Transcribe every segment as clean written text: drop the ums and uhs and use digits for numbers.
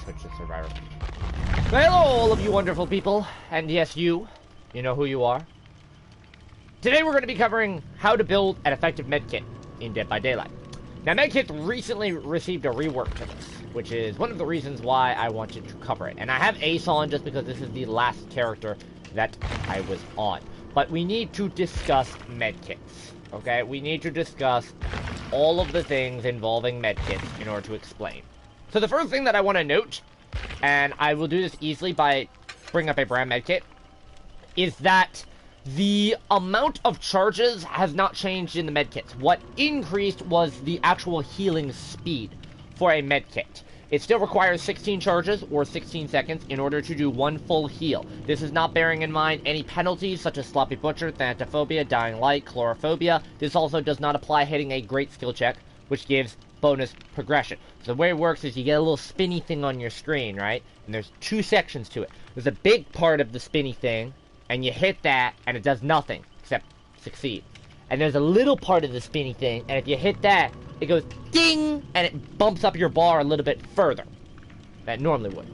switch to Survivor. Well, hello, all of you wonderful people. And yes, you know who you are. Today we're going to be covering how to build an effective medkit in Dead by Daylight. Now, medkits recently received a rework to this, which is one of the reasons why I wanted to cover it. And I have Ace on just because this is the last character that I was on. But we need to discuss medkits, okay? We need to discuss all of the things involving medkits in order to explain. So the first thing that I want to note, and I will do this easily by bringing up a brown medkit, is that the amount of charges has not changed in the medkits. What increased was the actual healing speed for a medkit. It still requires 16 charges or 16 seconds in order to do one full heal. This is not bearing in mind any penalties such as Sloppy Butcher, Thanatophobia, Dying Light, Chlorophobia. This also does not apply hitting a great skill check, which gives bonus progression. So the way it works is you get a little spinny thing on your screen, right? And there's two sections to it. There's a big part of the spinny thing, and you hit that, and it does nothing except succeed. And there's a little part of the spinny thing, and if you hit that, it goes ding, and it bumps up your bar a little bit further than it normally would.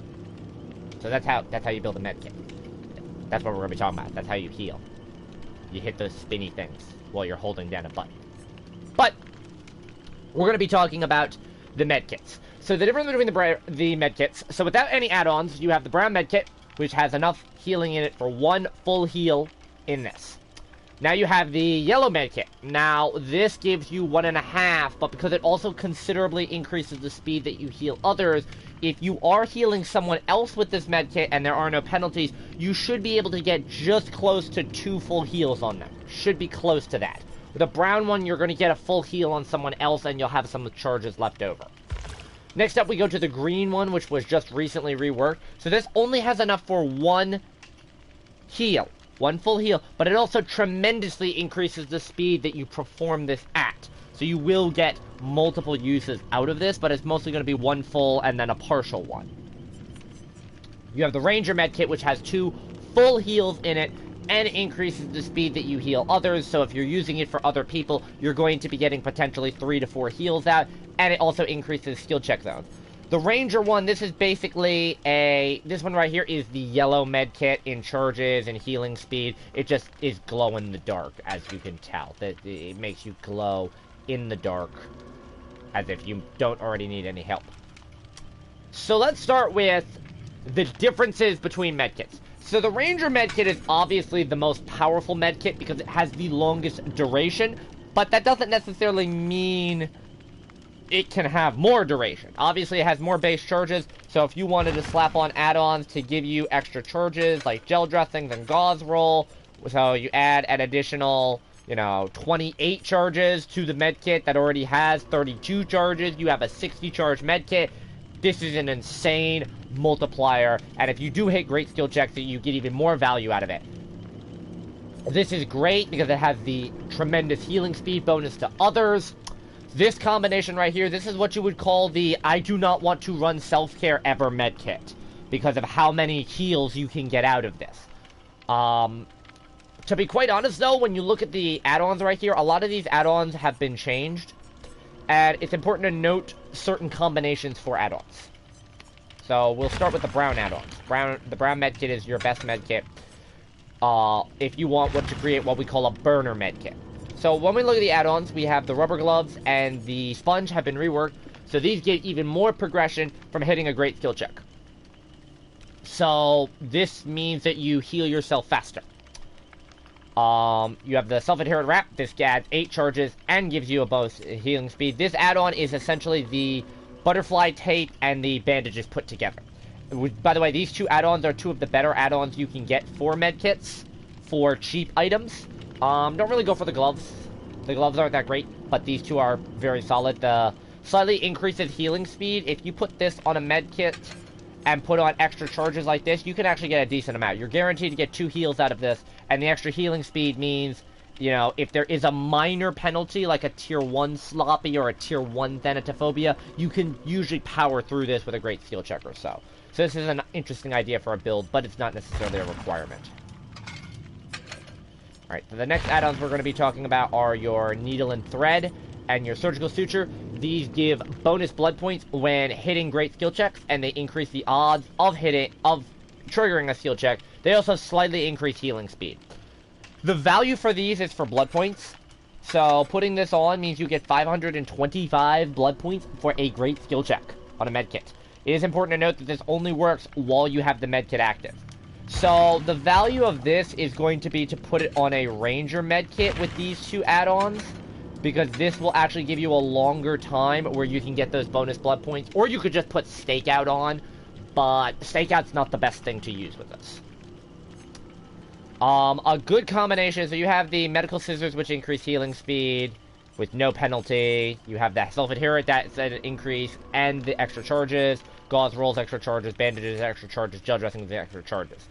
So that's how you build a medkit. That's what we're gonna be talking about. That's how you heal. You hit those spinny things while you're holding down a button. But we're gonna be talking about the medkits. So the difference between the medkits. So without any add-ons, you have the brown medkit, which has enough healing in it for one full heal in this. Now you have the yellow medkit. Now this gives you 1.5, but because it also considerably increases the speed that you heal others, if you are healing someone else with this medkit and there are no penalties, you should be able to get just close to 2 full heals on them. Should be close to that. With a brown one, you're going to get a full heal on someone else and you'll have some charges left over. Next up, we go to the green one, which was just recently reworked. So this only has enough for one heal. One full heal. But it also tremendously increases the speed that you perform this at. So you will get multiple uses out of this, but it's mostly going to be one full and then a partial one. You have the Ranger medkit, which has 2 full heals in it, and increases the speed that you heal others. So if you're using it for other people, you're going to be getting potentially 3 to 4 heals out, and it also increases skill check zones. The Ranger one, this is basically this one right here is the yellow medkit in charges and healing speed. It just is glow in the dark, as you can tell. It makes you glow in the dark, as if you don't already need any help. So let's start with the differences between medkits. So the Ranger medkit is obviously the most powerful medkit because it has the longest duration, but that doesn't necessarily mean it can have more duration. Obviously, it has more base charges, so if you wanted to slap on add-ons to give you extra charges, like gel dressings and gauze roll, so you add an additional, 28 charges to the medkit that already has 32 charges, you have a 60 charge medkit. This is an insane multiplier, and if you do hit great skill checks, you get even more value out of it. This is great because it has the tremendous healing speed bonus to others. This combination right here, this is what you would call the I do not want to run self-care ever medkit, because of how many heals you can get out of this. To be quite honest though, when you look at the add-ons right here, a lot of these add-ons have been changed, and it's important to note certain combinations for add-ons. So we'll start with the brown add-ons. The brown medkit is your best medkit if you want to create what we call a burner medkit. So when we look at the add-ons, we have the rubber gloves and the sponge have been reworked, so these get even more progression from hitting a great skill check. So this means that you heal yourself faster. You have the self-adherent wrap. This adds 8 charges and gives you a bonus healing speed. This add-on is essentially the butterfly tape and the bandages put together. By the way, these 2 add-ons are 2 of the better add-ons you can get for medkits for cheap items. Don't really go for the gloves. The gloves aren't that great, but these 2 are very solid. The slightly increases healing speed. If you put this on a medkit and put on extra charges like this, you can actually get a decent amount. You're guaranteed to get 2 heals out of this, and the extra healing speed means, if there is a minor penalty, like a tier 1 sloppy or a tier 1 thanatophobia, you can usually power through this with a great skill check or so. So this is an interesting idea for a build, but it's not necessarily a requirement. Alright, so the next add-ons we're going to be talking about are your needle and thread and your surgical suture. these give bonus blood points when hitting great skill checks, and they increase the odds of triggering a skill check. They also slightly increase healing speed. The value for these is for blood points. So putting this on means you get 525 blood points for a great skill check on a medkit. It is important to note that this only works while you have the medkit active. So the value of this is going to be to put it on a ranger medkit with these two add-ons, because this will actually give you a longer time where you can get those bonus blood points. Or you could just put stakeout on, but stakeout's not the best thing to use with this. A good combination, so you have the medical scissors, which increase healing speed with no penalty. You have that self-adherent, that's an increase, and the extra charges. Gauze rolls, extra charges. Bandages, extra charges. Gel dressings, extra charges.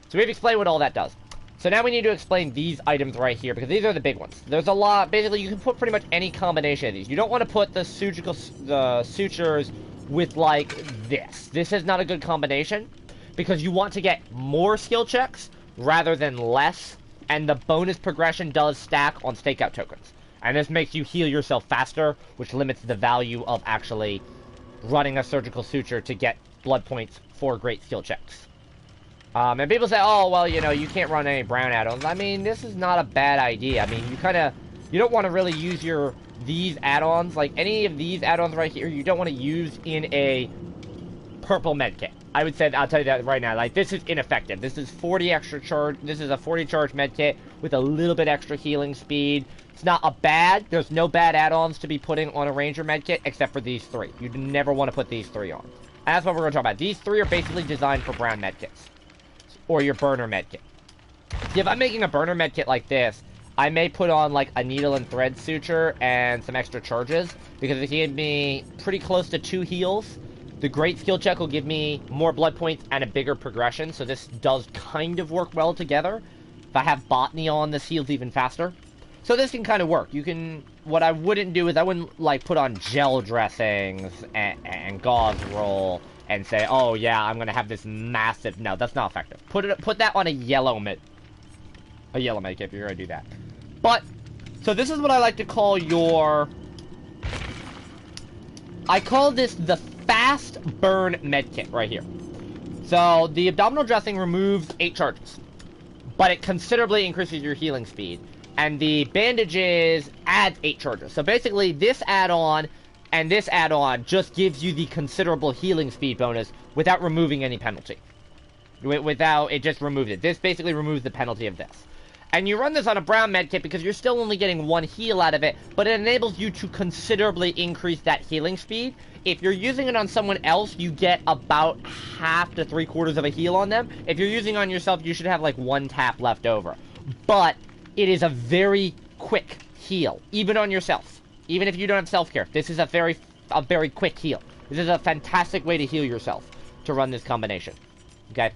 So we've explained what all that does. So now we need to explain these items right here, because these are the big ones. There's a lot. Basically, you can put pretty much any combination of these. You don't want to put the sutures with, like, this. This is not a good combination, because you want to get more skill checks rather than less, and the bonus progression does stack on stakeout tokens. And this makes you heal yourself faster, which limits the value of actually running a surgical suture to get blood points for great skill checks. And people say, oh, well, you know, you can't run any brown add-ons. I mean, this is not a bad idea. I mean, you don't want to really use these add-ons, like any of these add-ons right here, you don't want to use in a purple medkit. I would say, I'll tell you that right now, like, this is ineffective. This is 40 extra charge, this is a 40 charge medkit with a little bit extra healing speed. It's not there's no bad add-ons to be putting on a ranger medkit except for these three. You never want to put these three on. And that's what we're going to talk about. These three are basically designed for brown medkits. Or your burner medkit. If I'm making a burner medkit like this, I may put on, like, a needle and thread suture and some extra charges, because it gives me pretty close to 2 heals. The great skill check will give me more blood points and a bigger progression, so this does kind of work well together. If I have botany on, this heals even faster. So this can kind of work. What I wouldn't do is I wouldn't, like, put on gel dressings and gauze roll and say, oh yeah, I'm gonna have this massive... No, that's not effective. Put that on a yellow medkit if you're gonna do that. But, so this is what I like to call I call this the fast burn medkit right here. So the abdominal dressing removes 8 charges, but it considerably increases your healing speed. And the bandages adds 8 charges. So basically this add-on and this add-on just gives you the considerable healing speed bonus without removing any penalty. It just removes it. This basically removes the penalty of this. And you run this on a brown medkit because you're still only getting 1 heal out of it, but it enables you to considerably increase that healing speed. If you're using it on someone else, you get about half to 3/4 of a heal on them. If you're using it on yourself, you should have like 1 tap left over. But it is a very quick heal, even on yourself. Even if you don't have self-care, this is a very quick heal. This is a fantastic way to heal yourself, to run this combination. Okay?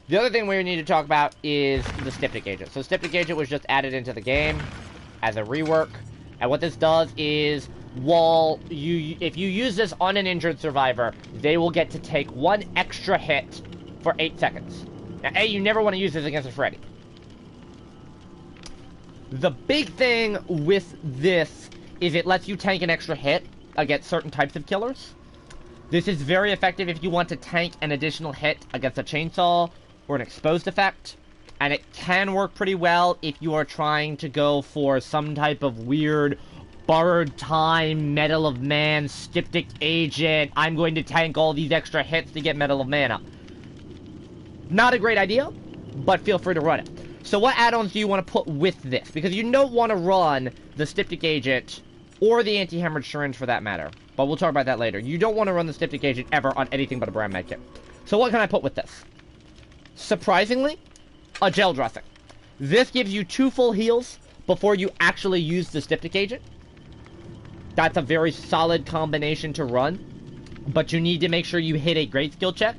The other thing we need to talk about is the Styptic Agent. So Styptic Agent was just added into the game as a rework. And what this does is, if you use this on an injured survivor, they will get to take 1 extra hit for 8 seconds. Now, you never want to use this against a Freddy. The big thing with this is it lets you tank an extra hit against certain types of killers. This is very effective if you want to tank an additional hit against a chainsaw or an exposed effect, and it can work pretty well if you are trying to go for some type of weird borrowed time, Medal of Man, Styptic Agent, I'm going to tank all these extra hits to get Medal of Mana. Not a great idea, but feel free to run it. So what add-ons do you want to put with this? Because you don't want to run the Styptic Agent, or the Anti-Hemorrhage Syringe for that matter, but we'll talk about that later. You don't want to run the Styptic Agent ever on anything but a brown medkit. So what can I put with this? Surprisingly, a gel dressing. This gives you 2 full heals before you actually use the Styptic Agent. That's a very solid combination to run, but you need to make sure you hit a great skill check.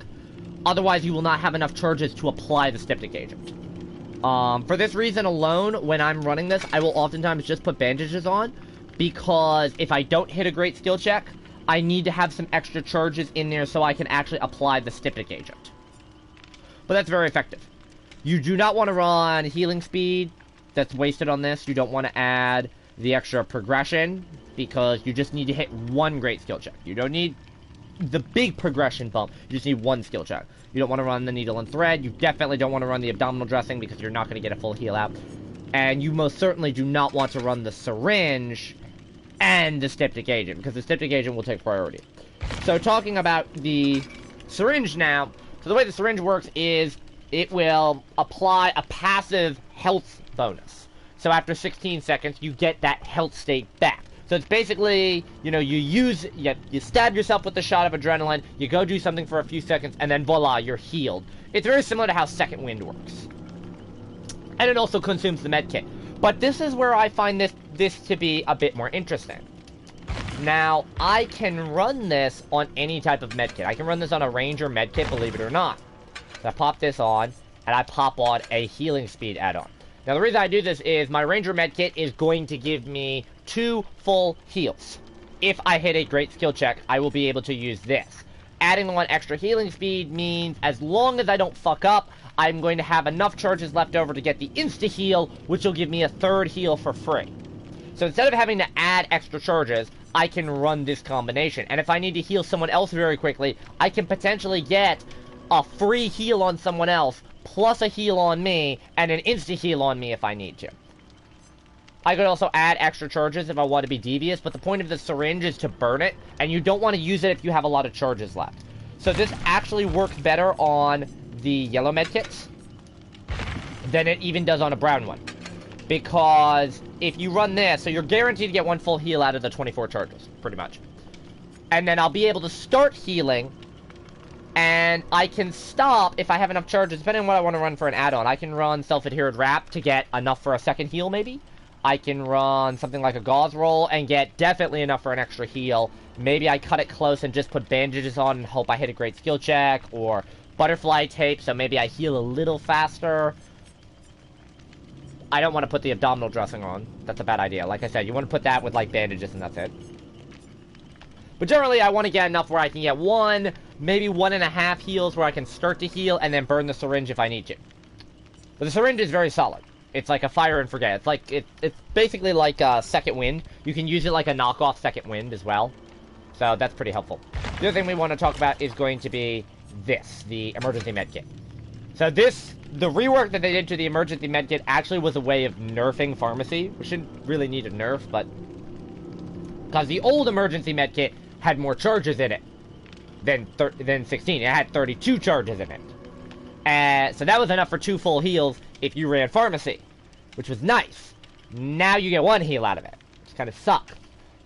Otherwise, you will not have enough charges to apply the Styptic Agent. For this reason alone, when I'm running this, I will oftentimes just put bandages on, because if I don't hit a great skill check, I need to have some extra charges in there so I can actually apply the Styptic Agent. But that's very effective. You do not want to run healing speed. That's wasted on this. You don't want to add the extra progression, because you just need to hit one great skill check. You don't need the big progression bump. You just need one skill check. You don't want to run the needle and thread. You definitely don't want to run the abdominal dressing because you're not going to get a full heal out. And you most certainly do not want to run the syringe and the styptic agent, because the styptic agent will take priority. So talking about the syringe now, so the way the syringe works is it will apply a passive health bonus. So after 16 seconds, you get that health state back. So it's basically, you know, you stab yourself with a shot of adrenaline, you go do something for a few seconds, and then voila, you're healed. It's very similar to how Second Wind works. And it also consumes the medkit. But this is where I find this to be a bit more interesting. Now, I can run this on any type of medkit. I can run this on a Ranger medkit, believe it or not. So I pop this on, and I pop on a healing speed add-on. Now, the reason I do this is my Ranger medkit is going to give me 2 full heals. If I hit a great skill check, I will be able to use this. Adding on extra healing speed means as long as I don't fuck up, I'm going to have enough charges left over to get the insta-heal, which will give me a 3rd heal for free. So instead of having to add extra charges, I can run this combination. And if I need to heal someone else very quickly, I can potentially get a free heal on someone else, plus a heal on me, and an insta-heal on me if I need to. I could also add extra charges if I want to be devious, but the point of the syringe is to burn it, and you don't want to use it if you have a lot of charges left. So this actually works better on the yellow medkits than it even does on a brown one. Because if you run this, so you're guaranteed to get 1 full heal out of the 24 charges, pretty much. And then I'll be able to start healing, and I can stop if I have enough charges, depending on what I want to run for an add-on. I can run Self-Adhered Wrap to get enough for a 2nd heal, maybe. I can run something like a Gauze Roll and get definitely enough for an extra heal. Maybe I cut it close and just put bandages on and hope I hit a great skill check, or Butterfly Tape, so maybe I heal a little faster. I don't want to put the abdominal dressing on. That's a bad idea. Like I said, you want to put that with, like, bandages and that's it. But generally, I want to get enough where I can get 1, maybe 1.5 heals where I can start to heal and then burn the syringe if I need to. But the syringe is very solid. It's like a fire and forget. It's like, it's basically like a Second Wind. You can use it like a knockoff Second Wind as well. So that's pretty helpful. The other thing we want to talk about is going to be this, the emergency medkit. So this, the rework that they did to the emergency medkit actually was a way of nerfing pharmacy. We shouldn't really need a nerf, but because the old emergency medkit had more charges in it than 16. It had 32 charges in it. So that was enough for 2 full heals if you ran pharmacy, which was nice. Now you get 1 heal out of it, which kind of sucks.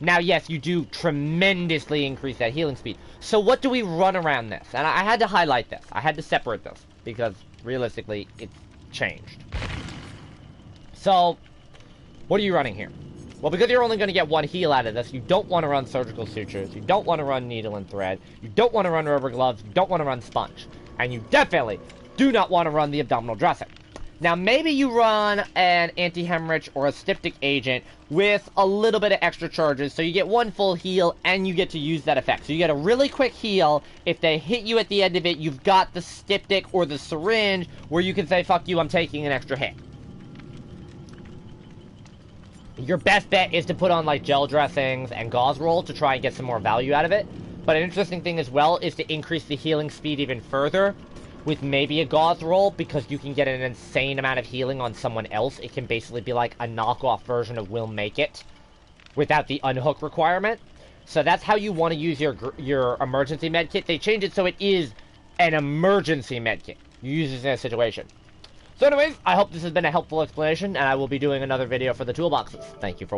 Now, yes, you do tremendously increase that healing speed. So what do we run around this? And I had to highlight this. I had to separate this, because realistically, it's changed. So, what are you running here? Well, because you're only going to get 1 heal out of this, you don't want to run surgical sutures, you don't want to run needle and thread, you don't want to run rubber gloves, you don't want to run sponge. And you definitely do not want to run the abdominal dressing. Now, maybe you run an anti-hemorrhage or a styptic agent with a little bit of extra charges, so you get 1 full heal, and you get to use that effect. So you get a really quick heal. If they hit you at the end of it, you've got the styptic or the syringe, where you can say, fuck you, I'm taking an extra hit. Your best bet is to put on, like, gel dressings and gauze roll to try and get some more value out of it. But an interesting thing as well is to increase the healing speed even further with maybe a gauze roll, because you can get an insane amount of healing on someone else. It can basically be like a knockoff version of Will Make It without the unhook requirement. So that's how you want to use your emergency medkit. They changed it so it is an emergency medkit. You use it in a situation. So anyways, I hope this has been a helpful explanation, and I will be doing another video for the toolboxes. Thank you for watching.